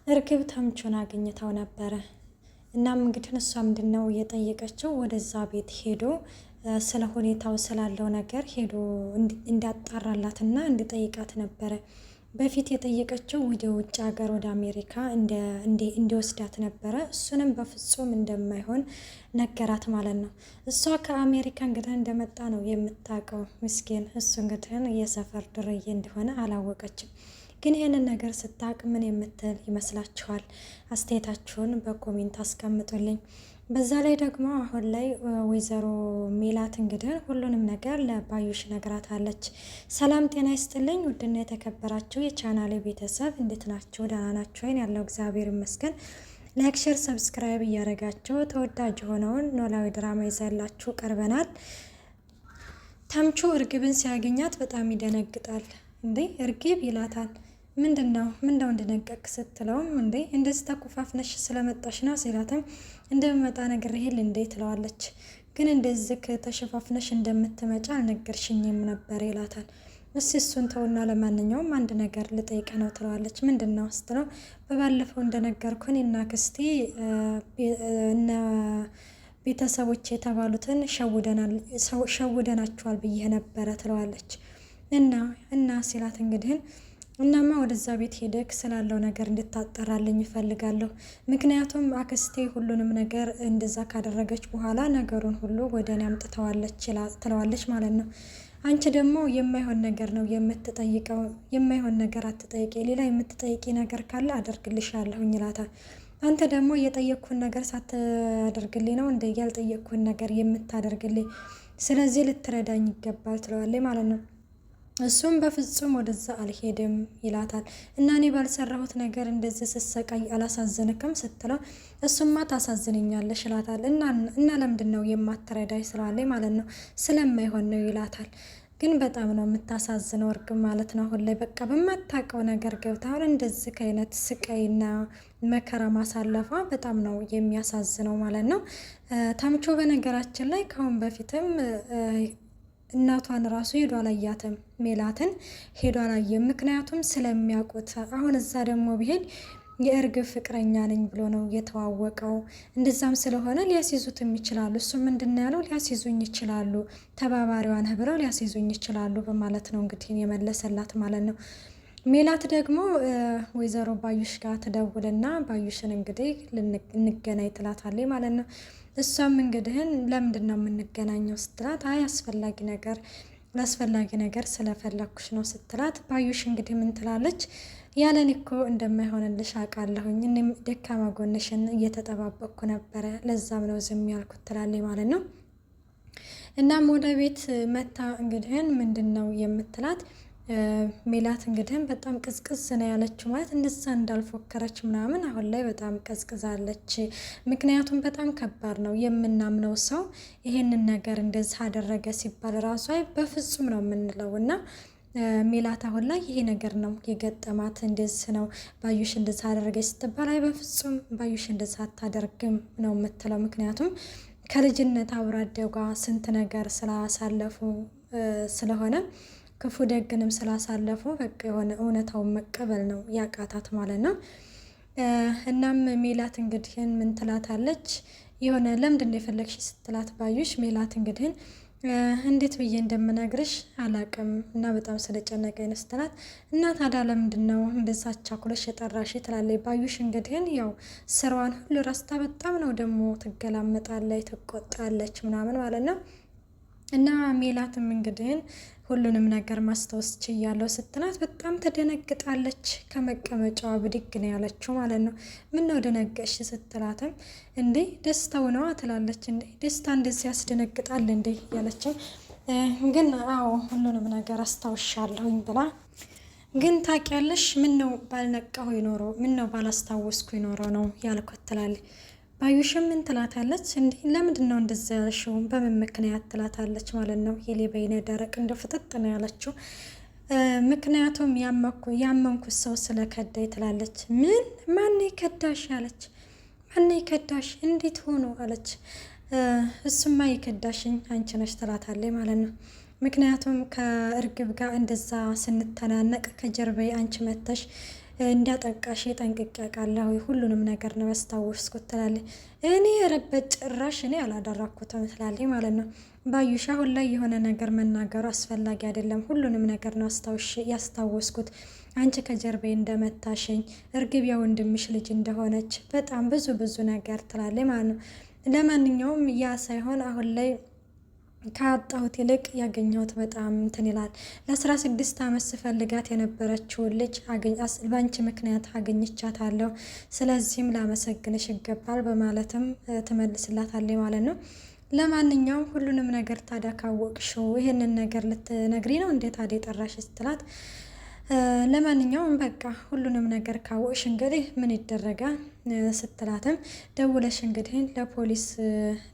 እርግብ ተምቹን አግኝታው ነበረ። እናም እንግዲህ እሷ ምንድነው እየጠየቀችው ወደዛ ቤት ሄዶ ስለ ሁኔታው ስላለው ነገር ሄዶ እንዲያጣራላትና እንዲጠይቃት ነበረ። በፊት የጠየቀችው ወደ ውጭ ሀገር ወደ አሜሪካ እንዲወስዳት ነበረ። እሱንም በፍጹም እንደማይሆን ነገራት ማለት ነው። እሷ ከአሜሪካ እንግዲህ እንደመጣ ነው የምታውቀው ምስኪን። እሱ እንግዲህ የሰፈር ድርዬ እንደሆነ አላወቀችም። ግን ይህንን ነገር ስታቅ ምን የምትል ይመስላችኋል? አስተያየታችሁን በኮሜንት አስቀምጡልኝ። በዛ ላይ ደግሞ አሁን ላይ ወይዘሮ ሜላት እንግዲህ ሁሉንም ነገር ለባዩሽ ነግራታለች። ሰላም ጤና ይስጥልኝ ውድና የተከበራችሁ የቻናሌ ቤተሰብ እንዴት ናችሁ? ደህና ናችሁ ወይን? ያለው እግዚአብሔር ይመስገን። ላይክ፣ ሼር፣ ሰብስክራይብ እያደረጋችሁ ተወዳጅ የሆነውን ኖላዊ ድራማ ይዘላችሁ ቀርበናል። ተምቹ እርግብን ሲያገኛት በጣም ይደነግጣል። እንዴ እርግብ ይላታል። ምንድነው እንድነቀቅ ስትለውም እንዴ እንደዚህ ተኩፋፍነሽ ስለመጣሽ ነው ሲላትም እንደምመጣ ነግሬህ እንዴ ትለዋለች። ግን እንደዚህ ተሸፋፍነሽ እንደምትመጪ አልነገርሽኝም ነበር ይላታል። እሱን ተውና ለማንኛውም አንድ ነገር ልጠይቅ ነው ትለዋለች። ምንድነው ስትለው በባለፈው እንደነገርኩን እና ክስቴ እነ ቤተሰቦች የተባሉትን ሸውደናቸዋል ብዬ ነበረ ትለዋለች። እና ሲላት እንግዲህ እናማ ወደዛ ቤት ሄደክ ስላለው ነገር እንድታጠራልኝ እፈልጋለሁ። ምክንያቱም አክስቴ ሁሉንም ነገር እንደዛ ካደረገች በኋላ ነገሩን ሁሉ ወደ እኔ አምጥተዋለች ትለዋለች ማለት ነው። አንቺ ደግሞ የማይሆን ነገር ነው የምትጠይቀው፣ የማይሆን ነገር አትጠይቂ፣ ሌላ የምትጠይቂ ነገር ካለ አደርግልሻለሁኝ ይላታል። አንተ ደግሞ የጠየቅኩን ነገር ሳታደርግልኝ ነው እንደ ያልጠየቅኩን ነገር የምታደርግልኝ፣ ስለዚህ ልትረዳኝ ይገባል ትለዋለች ማለት ነው። እሱም በፍጹም ወደዛ አልሄድም ይላታል። እና እኔ ባልሰራሁት ነገር እንደዚህ ስሰቃይ አላሳዝንክም ስትለው እሱማ ታሳዝንኛለሽ ይላታል። እና ለምንድን ነው የማትረዳኝ ስላለኝ ማለት ነው፣ ስለማይሆን ነው ይላታል። ግን በጣም ነው የምታሳዝነው እርግብ ማለት ነው። አሁን ላይ በቃ በማታውቀው ነገር ገብታ አሁን እንደዚህ ከአይነት ስቃይና መከራ ማሳለፏ በጣም ነው የሚያሳዝነው ማለት ነው። ተምቹ በነገራችን ላይ ከአሁን በፊትም እናቷን ራሱ ሄዶ አላያትም፣ ሜላትን ሄዶ አላየም። ምክንያቱም ስለሚያውቁት። አሁን እዛ ደግሞ ቢሄድ የእርግብ ፍቅረኛ ነኝ ብሎ ነው የተዋወቀው። እንደዛም ስለሆነ ሊያስይዙትም ይችላሉ። እሱ ምንድነው ያለው? ሊያስይዙኝ ይችላሉ፣ ተባባሪዋ ነህ ብለው ሊያስይዙኝ ይችላሉ በማለት ነው እንግዲህ የመለሰላት ማለት ነው። ሜላት ደግሞ ወይዘሮ ባዩሽ ጋር ትደውልና ባዩሽን እንግዲህ እንገናኝ ትላታለች ማለት ነው። እሷም እንግዲህ ለምንድን ነው የምንገናኘው ስትላት አይ ለአስፈላጊ ነገር ስለፈለኩሽ ነው ስትላት፣ ባዩሽ እንግዲህ ምን ትላለች? ያለን እኮ እንደማይሆንልሽ አውቃለሁኝ፣ እኔም ደካማ ጎንሽን እየተጠባበቅኩ ነበረ፣ ለዛም ነው ዝም ያልኩት ትላለች ማለት ነው። እናም ወደ ቤት መታ እንግዲህ ምንድን ነው የምትላት ሜላት እንግዲህ በጣም ቅዝቅዝ ነው ያለችው። ማለት እንደዛ እንዳልፎከረች ምናምን አሁን ላይ በጣም ቀዝቅዛለች። ምክንያቱም በጣም ከባድ ነው የምናምነው ሰው ይሄንን ነገር እንደዚህ አደረገ ሲባል ራሱ አይ በፍጹም ነው የምንለው። እና ሜላት አሁን ላይ ይሄ ነገር ነው የገጠማት። እንደዚህ ነው ባዩሽ እንደዚህ አደረገች ስትባል አይ በፍጹም ባዩሽ እንደዚህ አታደርግም ነው የምትለው። ምክንያቱም ከልጅነት አብሮ አደጓ ስንት ነገር ስላሳለፉ ስለሆነ ክፉ ደግንም ስላሳለፉ በቃ የሆነ እውነታውን መቀበል ነው ያቃታት ማለት ነው። እናም ሜላት እንግዲህ ምን ትላታለች? የሆነ ለምንድን ነው የፈለግሽ ስትላት ባዩሽ ሜላት እንግዲህ እንዴት ብዬ እንደምነግርሽ አላቅም እና በጣም ስለጨነቀኝ ነው ስትላት፣ እና ታዲያ ለምንድን ነው እንደዛ አቻኩለሽ የጠራሽ ትላለች ባዩሽ። እንግዲህ ያው ስራዋን ሁሉ ረስታ በጣም ነው ደግሞ ትገላመጣለች፣ ትቆጣለች ምናምን ማለት ነው። እና ሜላትም እንግዲህ ሁሉንም ነገር ማስታወስ ችያለሁ ስትላት በጣም ትደነግጣለች። ከመቀመጫዋ ብድግ ነው ያለችው ማለት ነው። ምን ነው ደነገሽ ስትላትም እንዴ ደስታው ነዋ ትላለች። እንዴ ደስታ እንደዚህ ያስደነግጣል እንዴ ያለችው። ግን አዎ ሁሉንም ነገር አስታውሻለሁኝ ብላ ግን ታውቂያለሽ ምን ነው ባልነቃሁ ይኖሮ ምን ነው ባላስታወስኩ ይኖሮ ነው ያልኩት ትላለች። ባዩሽም ምን ትላታለች? እንዴ ለምንድን ነው እንደዛ ያልሽው? በምን ምክንያት ትላታለች ማለት ነው። የሌበይነ ደረቅ እንደ ፍጥጥ ነው ያለችው። ምክንያቱም ያመንኩት ሰው ስለከዳይ ትላለች። ምን ማን ከዳሽ አለች። ማን ከዳሽ? እንዴት ሆኖ አለች። እሱማ የከዳሽኝ አንቺ ነሽ ትላታለች ማለት ነው። ምክንያቱም ከእርግብ ጋር እንደዛ ስንተናነቅ ከጀርባዬ አንቺ መተሽ እንዳጠቃሽ ጠንቅቄ አውቃለሁ፣ ሁሉንም ነገር ነው ያስታወስኩት ትላለች። እኔ ረበት ጭራሽ እኔ አላደረኩትም ትላለች ማለት ነው። ባዩሽ አሁን ላይ የሆነ ነገር መናገሩ አስፈላጊ አይደለም፣ ሁሉንም ነገር ነው ያስታወስኩት፣ አንቺ ከጀርባዬ እንደመታሽኝ፣ እርግብ የወንድምሽ ልጅ እንደሆነች በጣም ብዙ ነገር ትላለች ማለት ነው። ለማንኛውም ያ ሳይሆን አሁን ላይ ካጣሁት ይልቅ ያገኘሁት በጣም እንትን ይላል። ለ16 ዓመት ስፈልጋት የነበረችውን ልጅ በአንቺ ምክንያት አገኝቻታለሁ፣ ስለዚህም ላመሰግንሽ ይገባል በማለትም ትመልስላታለች ማለት ነው። ለማንኛውም ሁሉንም ነገር ታዲያ ካወቅሽው ይህንን ነገር ልትነግሪ ነው እንዴት ታዲያ የጠራሽ ስትላት፣ ለማንኛውም በቃ ሁሉንም ነገር ካወቅሽ እንግዲህ ምን ይደረጋል ስትላትም፣ ደውለሽ እንግዲህ ለፖሊስ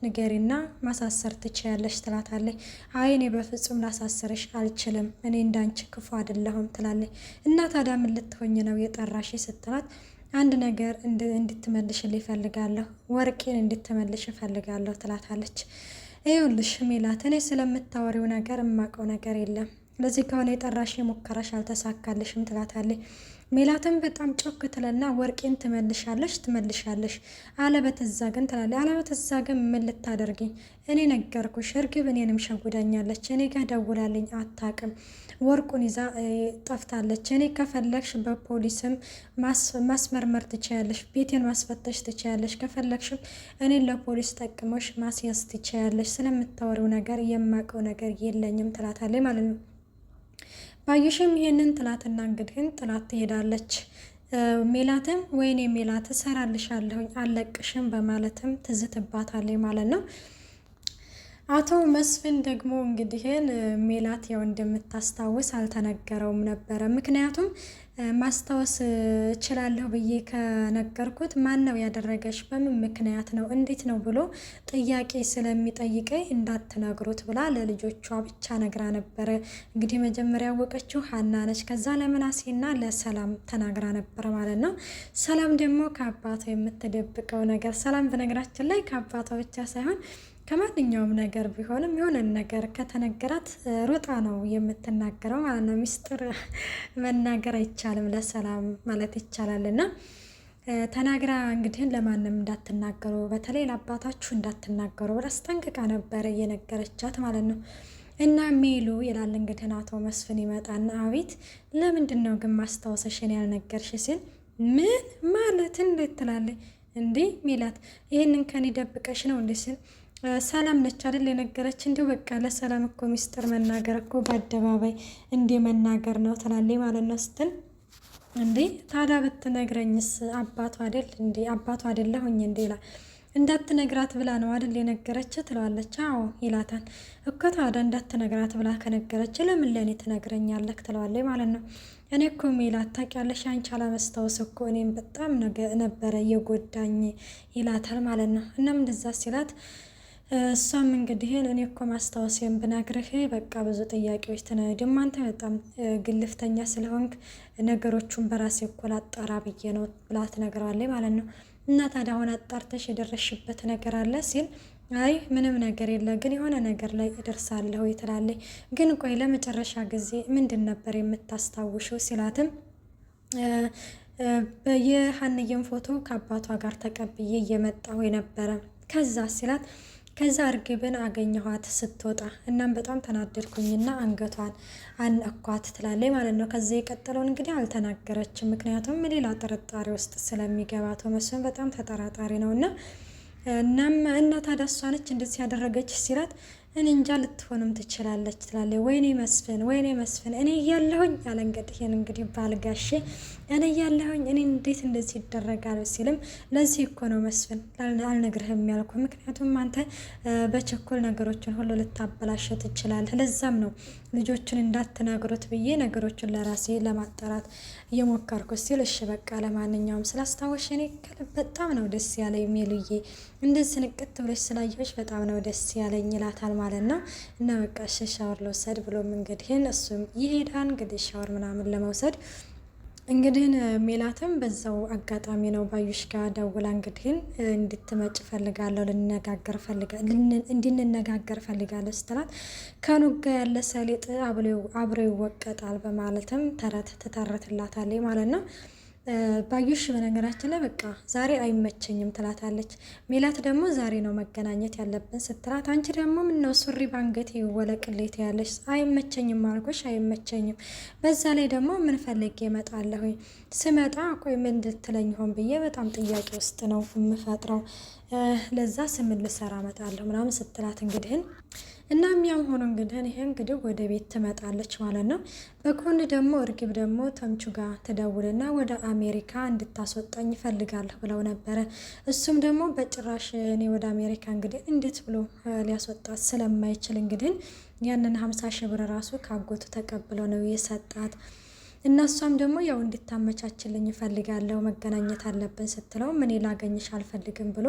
ንገሪና ማሳሰር ትችያለሽ ትላታለች። አይ እኔ በፍጹም ላሳሰርሽ አልችልም፣ እኔ እንዳንቺ ክፉ አይደለሁም ትላለች። እና ታዲያ ምን ልትሆኝ ነው የጠራሽ ስትላት፣ አንድ ነገር እንድትመልሽልኝ እፈልጋለሁ፣ ወርቄን እንድትመልሽ እፈልጋለሁ ትላታለች። ይኸውልሽ ሜላት፣ እኔ ስለምታወሪው ነገር እማቀው ነገር የለም፣ ለዚህ ከሆነ የጠራሽ ሙከራሽ አልተሳካልሽም ትላታለች። ሜላትም በጣም ጮክ ትለና ወርቄን ትመልሻለሽ አለበተዛ ግን ትላለች። አለበተዛ ግን ምን ልታደርጊኝ? እኔ ነገርኩሽ፣ እርግብ እኔንም ሸጉዳኛለች፣ እኔ ጋር ደውላልኝ አታቅም፣ ወርቁን ይዛ ጠፍታለች። እኔ ከፈለግሽ በፖሊስም ማስመርመር ትችያለሽ፣ ቤቴን ማስፈተሽ ትችያለሽ፣ ከፈለግሽም እኔን ለፖሊስ ጠቅመሽ ማስያዝ ትችያለሽ፣ ስለምታወሪው ነገር የማውቀው ነገር የለኝም ትላታለች ማለት ነው። ባዩሽም ይሄንን ጥላትና እንግዲህን ጥላት ትሄዳለች። ሜላትም ወይኔ ሜላት እሰራልሻለሁኝ አለቅሽም በማለትም ትዝትባታለች ማለት ነው። አቶ መስፍን ደግሞ እንግዲህን ሜላት ያው እንደምታስታውስ አልተነገረውም ነበረ። ምክንያቱም ማስታወስ እችላለሁ ብዬ ከነገርኩት ማን ነው ያደረገች፣ በምን ምክንያት ነው፣ እንዴት ነው ብሎ ጥያቄ ስለሚጠይቀኝ እንዳትነግሩት ብላ ለልጆቿ ብቻ ነግራ ነበረ። እንግዲህ መጀመሪያ ያወቀችው ሀና ነች። ከዛ ለምናሴና ለሰላም ተናግራ ነበረ ማለት ነው። ሰላም ደግሞ ከአባቷ የምትደብቀው ነገር፣ ሰላም በነገራችን ላይ ከአባቷ ብቻ ሳይሆን ከማንኛውም ነገር ቢሆንም የሆነ ነገር ከተነገራት ሩጣ ነው የምትናገረው ማለት ነው። ሚስጥር መናገር አይቻልም ለሰላም ማለት ይቻላል። እና ተናግራ እንግዲህ ለማንም እንዳትናገሩ፣ በተለይ ለአባታችሁ እንዳትናገሩ ብላ አስጠንቅቃ ነበረ እየነገረቻት ማለት ነው። እና ሜሉ ይላል እንግዲህ አቶ መስፍን ይመጣና፣ አቤት ለምንድን ነው ግን ማስታወሰሽን ያልነገርሽ ሲል፣ ምን ማለት እንዴት ትላለች እንዴ ሜላት፣ ይህንን ከኔ ደብቀሽ ነው እንዴ ሲል፣ ሰላም ነች አይደል የነገረች፣ እንዲሁ በቃ ለሰላም እኮ ሚስጥር መናገር እኮ በአደባባይ እንዴ መናገር ነው ትላለች ማለት ነው ስትል፣ እንዴ ታዲያ ብትነግረኝስ አባቷ አይደል እንዴ አባቷ አይደለሁኝ እንዴ ይላል። እንዳትነግራት ብላ ነው አይደል የነገረች ትለዋለች። አዎ ይላታል እኮ ታዲያ እንዳትነግራት ብላ ከነገረች ለምን ለእኔ ትነግረኛለህ ትለዋለች ማለት ነው። እኔ እኮ ሜላት ታውቂያለሽ፣ አንቺ አለመስታወስ እኮ እኔም በጣም ነበረ የጎዳኝ ይላታል ማለት ነው። እናም እንደዛ ሲላት እሷም እንግዲህ እኔ እኮ ማስታወሴን ብነግርህ በቃ ብዙ ጥያቄዎች ደግሞ አንተ በጣም ግልፍተኛ ስለሆንክ ነገሮቹን በራሴ እኮ ላጣራ ብዬ ነው ብላ ትነግረዋለች ማለት ነው። እና ታዲያ አሁን አጣርተሽ የደረሽበት ነገር አለ ሲል፣ አይ ምንም ነገር የለ፣ ግን የሆነ ነገር ላይ እደርሳለሁ ትላለች። ግን ቆይ ለመጨረሻ ጊዜ ምንድን ነበር የምታስታውሽው ሲላትም፣ የሀንዬን ፎቶ ከአባቷ ጋር ተቀብዬ እየመጣሁ የነበረ ከዛ ሲላት፣ ከዛ እርግብን አገኘኋት ስትወጣ፣ እናም በጣም ተናደድኩኝና አንገቷን አነኳት ትላለች ማለት ነው። ከዚህ የቀጠለውን እንግዲህ አልተናገረችም፣ ምክንያቱም ሌላ ጥርጣሬ ውስጥ ስለሚገባ መስፍን በጣም ተጠራጣሪ ነው። እናም እና ታዲያ እሷ ነች እንደዚህ ያደረገች ሲላት፣ እኔ እንጃ ልትሆንም ትችላለች ትላለች። ወይኔ መስፍን እኔ እያለሁኝ ያለ እንግዲህ ባልጋሼ እኔ እያለሁኝ እኔ እንዴት እንደዚህ ይደረጋል ሲልም፣ ለዚህ እኮ ነው መስፍን አልነግርህም ያልኩ፣ ምክንያቱም አንተ በቸኮል ነገሮችን ሁሉ ልታበላሸ ትችላለህ፣ ለዛም ነው ልጆችን እንዳትነግሩት ብዬ ነገሮችን ለራሴ ለማጣራት እየሞከርኩት ሲል፣ እሺ በቃ ለማንኛውም ስላስታወሽ እኔ በጣም ነው ደስ ያለኝ ሜሉዬ፣ እንደዚህ ንቅት ብለሽ ስላየሽ በጣም ነው ደስ ያለኝ ይላታል ማለት ነው። እና በቃ ሻወር ልውሰድ ብሎም እንግዲህ እሱም ይሄዳል እንግዲህ ሻወር ምናምን ለመውሰድ። እንግዲህ ሜላትም በዛው አጋጣሚ ነው ባዩሽ ጋር ደውላ እንግዲህ እንድትመጭ ፈልጋለሁ እንድንነጋገር ፈልጋለሁ ስትላት፣ ከኑጋ ያለ ሰሊጥ አብሮ ይወቀጣል በማለትም ተረት ትተረትላታለች ማለት ነው። ባዩሽ በነገራችን ላይ በቃ ዛሬ አይመቸኝም ትላታለች። ሜላት ደግሞ ዛሬ ነው መገናኘት ያለብን ስትላት፣ አንቺ ደግሞ ምነው ሱሪ ባንገት ይወለቅልት ያለች? አይመቸኝም አልኩሽ አይመቸኝም። በዛ ላይ ደግሞ ምን ፈልጌ እመጣለሁ? ስመጣ ቆይ ምን ልትለኝ ሆን ብዬ በጣም ጥያቄ ውስጥ ነው የምፈጥረው። ለዛ ስምን ልሰራ እመጣለሁ ምናምን ስትላት እንግዲህን እና ያም ሆኖ እንግዲህ ወደ ቤት ትመጣለች ማለት ነው። በጎን ደግሞ እርግብ ደግሞ ተምቹ ጋር ትደውልና ወደ አሜሪካ እንድታስወጣኝ ይፈልጋለሁ ብለው ነበረ። እሱም ደግሞ በጭራሽ እኔ ወደ አሜሪካ እንግዲህ እንዴት ብሎ ሊያስወጣት ስለማይችል እንግዲህ ያንን 50 ሺህ ብር ራሱ ካጎቱ ተቀብለው ነው የሰጣት። እና እሷም ደግሞ ያው እንድታመቻችልኝ ይፈልጋለሁ መገናኘት አለብን ስትለው ምን ላገኝሽ አልፈልግም ብሎ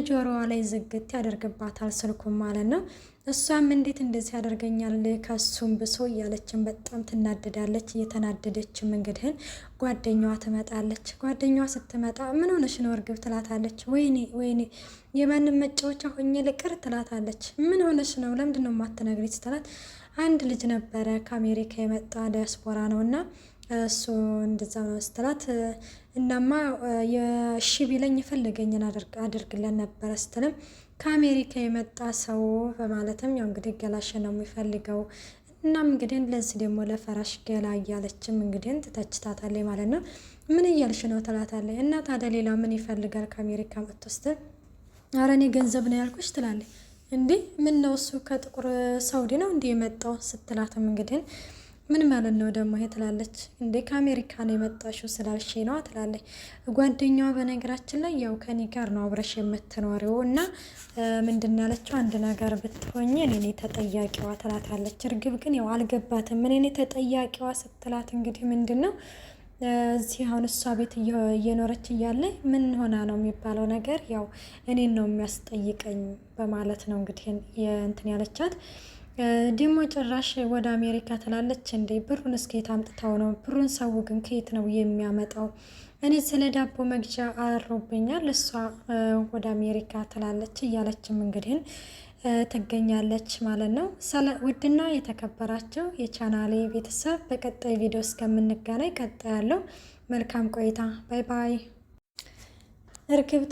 ጆሮዋ ላይ ዝግት ያደርግባታል ስልኩም ማለት ነው። እሷም እንዴት እንደዚህ ያደርገኛል ከሱም ብሶ እያለችን በጣም ትናደዳለች። እየተናደደችም እንግዲህን ጓደኛዋ ትመጣለች። ጓደኛዋ ስትመጣ ምን ሆነሽ ነው እርግብ ትላታለች። ወይኔ የማንም መጫወቻ ሆኜ ልቅር ትላታለች። ምን ሆነሽ ነው ለምንድን ነው የማትነግሪኝ ስትላት፣ አንድ ልጅ ነበረ ከአሜሪካ የመጣ ዲያስፖራ ነው እና እሱ እንደዛ ነው ስትላት፣ እናማ የሺ ቢለኝ የፈለገኝን አድርግለን ነበረ ስትልም ከአሜሪካ የመጣ ሰው በማለትም ያው እንግዲህ ገላሽ ነው የሚፈልገው። እናም እንግዲህ ለዚህ ደግሞ ለፈራሽ ገላ እያለችም እንግዲህ ትተችታታለች ማለት ነው። ምን እያልሽ ነው ትላታለች። እና ታዲያ ሌላ ምን ይፈልጋል ከአሜሪካ መጥቶ ስትል፣ ኧረ እኔ ገንዘብ ነው ያልኩሽ ትላለች። እንዴ ምን ነው እሱ ከጥቁር ሳውዲ ነው እንዲህ የመጣው ስትላትም እንግዲህ ምን ማለት ነው ደግሞ ይሄ ትላለች። እንዴ ከአሜሪካ ነው የመጣሽው ስላልሽ ነው ትላለች። ጓደኛዋ በነገራችን ላይ ያው ከኔ ጋር ነው አብረሽ የምትኖሪው እና ምንድን ያለችው አንድ ነገር ብትሆኝ እኔ ተጠያቂዋ ትላታለች። እርግብ ግን ያው አልገባትም። እኔ ተጠያቂዋ ስትላት እንግዲህ ምንድን ነው እዚህ አሁን እሷ ቤት እየኖረች እያለ ምን ሆና ነው የሚባለው ነገር ያው እኔን ነው የሚያስጠይቀኝ በማለት ነው እንግዲህ እንትን ያለቻት። ደግሞ ጭራሽ ወደ አሜሪካ ትላለች። እንዴ ብሩን እስከየት አምጥታው ነው? ብሩን ሰው ግን ከየት ነው የሚያመጣው? እኔ ስለ ዳቦ መግዣ አሮብኛል፣ እሷ ወደ አሜሪካ ትላለች እያለችም እንግዲህ ትገኛለች ማለት ነው። ውድና የተከበራቸው የቻናሌ ቤተሰብ በቀጣይ ቪዲዮ እስከምንገናኝ ቀጣይ ያለው መልካም ቆይታ። ባይ ባይ። እርግብ